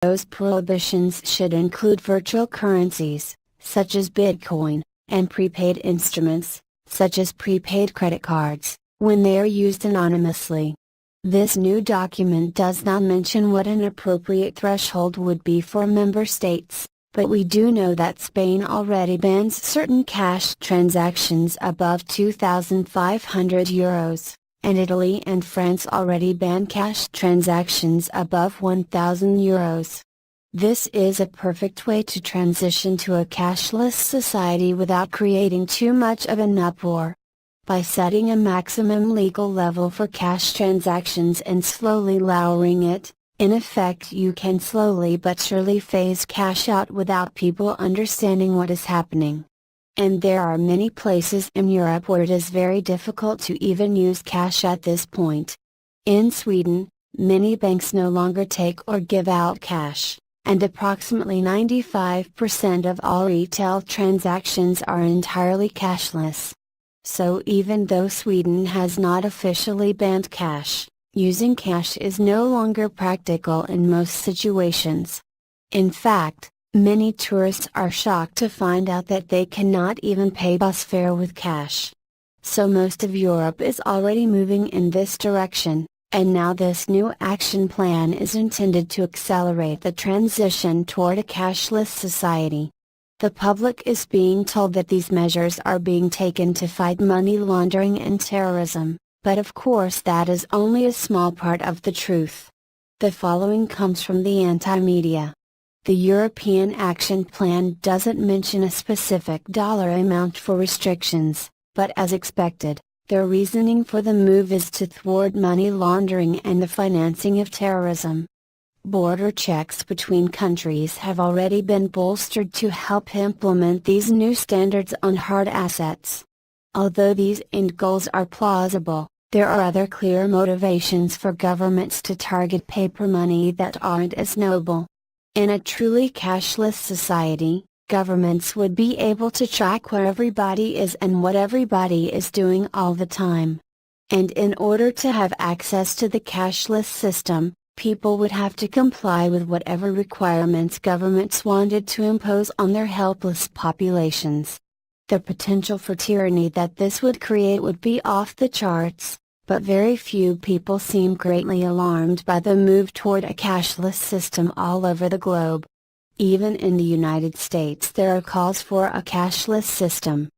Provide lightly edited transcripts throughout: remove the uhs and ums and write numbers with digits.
Those prohibitions should include virtual currencies, such as Bitcoin, and prepaid instruments, such as prepaid credit cards, when they are used anonymously. This new document does not mention what an appropriate threshold would be for member states, but we do know that Spain already bans certain cash transactions above €2,500, and Italy and France already ban cash transactions above €1,000. This is a perfect way to transition to a cashless society without creating too much of an uproar. By setting a maximum legal level for cash transactions and slowly lowering it, in effect you can slowly but surely phase cash out without people understanding what is happening. And there are many places in Europe where it is very difficult to even use cash at this point. In Sweden, many banks no longer take or give out cash, and approximately 95% of all retail transactions are entirely cashless. So even though Sweden has not officially banned cash, using cash is no longer practical in most situations. In fact, many tourists are shocked to find out that they cannot even pay bus fare with cash. So most of Europe is already moving in this direction, and now this new action plan is intended to accelerate the transition toward a cashless society. The public is being told that these measures are being taken to fight money laundering and terrorism, but of course that is only a small part of the truth. The following comes from the anti-media. The European Action Plan doesn't mention a specific dollar amount for restrictions, but as expected, their reasoning for the move is to thwart money laundering and the financing of terrorism. Border checks between countries have already been bolstered to help implement these new standards on hard assets. Although these end goals are plausible, there are other clear motivations for governments to target paper money that aren't as noble. In a truly cashless society, governments would be able to track where everybody is and what everybody is doing all the time. And in order to have access to the cashless system, people would have to comply with whatever requirements governments wanted to impose on their helpless populations. The potential for tyranny that this would create would be off the charts, but very few people seem greatly alarmed by the move toward a cashless system all over the globe. Even in the United States there are calls for a cashless system.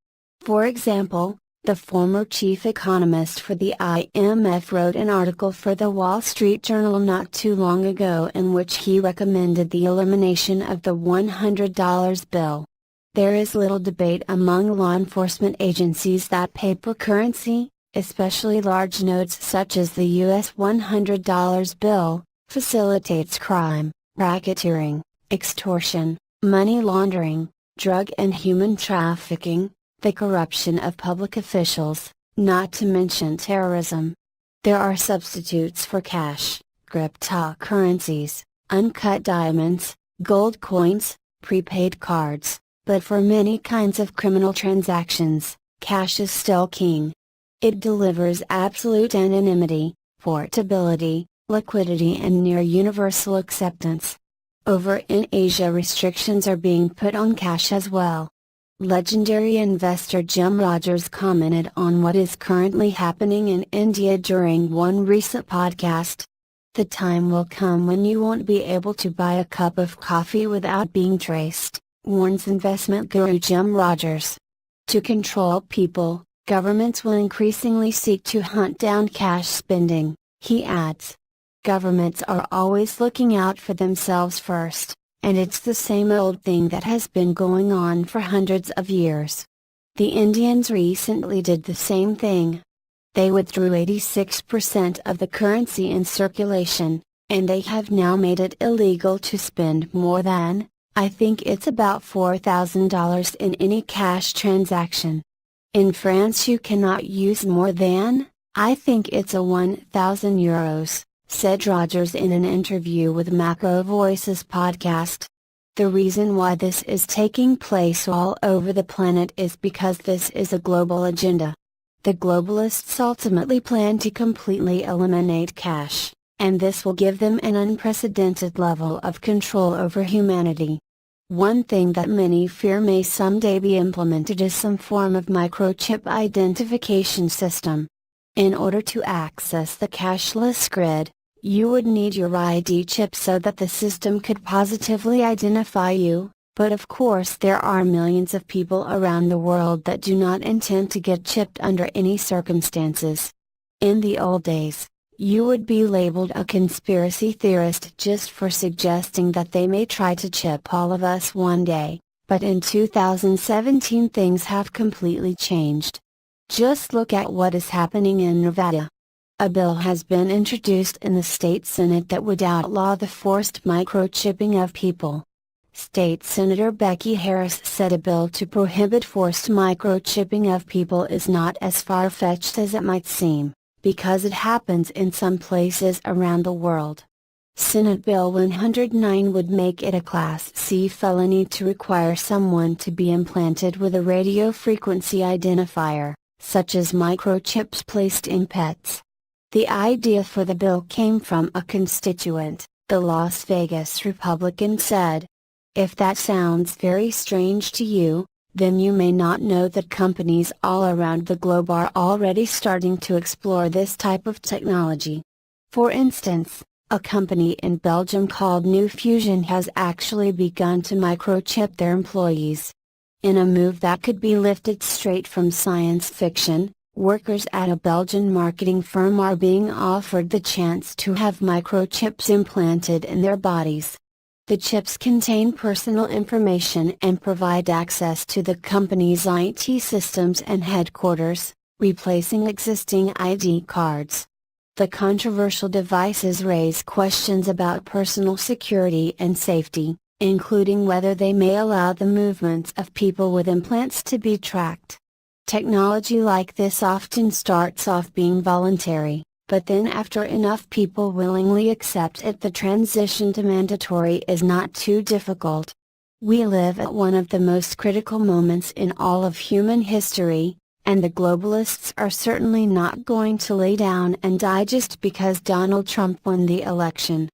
For example, the former chief economist for the IMF wrote an article for the Wall Street Journal not too long ago in which he recommended the elimination of the $100 bill. There is little debate among law enforcement agencies that paper currency, especially large notes such as the US $100 bill, facilitates crime, racketeering, extortion, money laundering, drug and human trafficking, the corruption of public officials, not to mention terrorism. There are substitutes for cash, cryptocurrencies, uncut diamonds, gold coins, prepaid cards, but for many kinds of criminal transactions, cash is still king. It delivers absolute anonymity, portability, liquidity and near universal acceptance. Over in Asia restrictions are being put on cash as well. Legendary investor Jim Rogers commented on what is currently happening in India during one recent podcast. The time will come when you won't be able to buy a cup of coffee without being traced, warns investment guru Jim Rogers. To control people, governments will increasingly seek to hunt down cash spending, he adds. Governments are always looking out for themselves first. And it's the same old thing that has been going on for hundreds of years. The Indians recently did the same thing. They withdrew 86% of the currency in circulation, and they have now made it illegal to spend more than, I think it's about $4,000 in any cash transaction. In France you cannot use more than, I think it's a 1,000 euros. Said Rogers in an interview with Macro Voices podcast. The reason why this is taking place all over the planet is because this is a global agenda. The globalists ultimately plan to completely eliminate cash, and this will give them an unprecedented level of control over humanity. One thing that many fear may someday be implemented is some form of microchip identification system. In order to access the cashless grid, you would need your ID chip so that the system could positively identify you, but of course there are millions of people around the world that do not intend to get chipped under any circumstances. In the old days, you would be labeled a conspiracy theorist just for suggesting that they may try to chip all of us one day, but in 2017 things have completely changed. Just look at what is happening in Nevada. A bill has been introduced in the state Senate that would outlaw the forced microchipping of people. State Senator Becky Harris said a bill to prohibit forced microchipping of people is not as far-fetched as it might seem, because it happens in some places around the world. Senate Bill 109 would make it a Class C felony to require someone to be implanted with a radio frequency identifier, such as microchips placed in pets. The idea for the bill came from a constituent, the Las Vegas Republican said. If that sounds very strange to you, then you may not know that companies all around the globe are already starting to explore this type of technology. For instance, a company in Belgium called New Fusion has actually begun to microchip their employees. In a move that could be lifted straight from science fiction, workers at a Belgian marketing firm are being offered the chance to have microchips implanted in their bodies. The chips contain personal information and provide access to the company's IT systems and headquarters, replacing existing ID cards. The controversial devices raise questions about personal security and safety, including whether they may allow the movements of people with implants to be tracked. Technology like this often starts off being voluntary, but then after enough people willingly accept it, the transition to mandatory is not too difficult. We live at one of the most critical moments in all of human history, and the globalists are certainly not going to lay down and die just because Donald Trump won the election.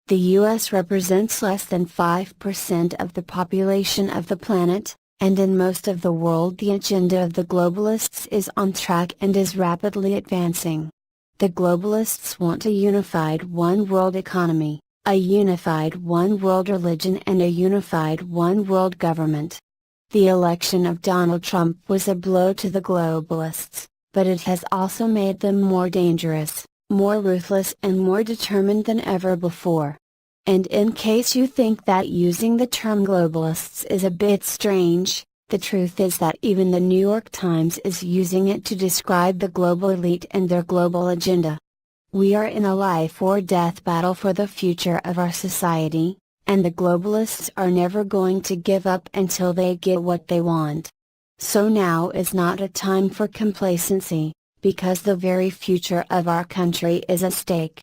The US represents less than 5% of the population of the planet, and in most of the world the agenda of the globalists is on track and is rapidly advancing. The globalists want a unified one world economy, a unified one world religion and a unified one world government. The election of Donald Trump was a blow to the globalists, but it has also made them more dangerous, more ruthless and more determined than ever before. And in case you think that using the term globalists is a bit strange, the truth is that even the New York Times is using it to describe the global elite and their global agenda. We are in a life or death battle for the future of our society, and the globalists are never going to give up until they get what they want. So now is not a time for complacency, because the very future of our country is at stake.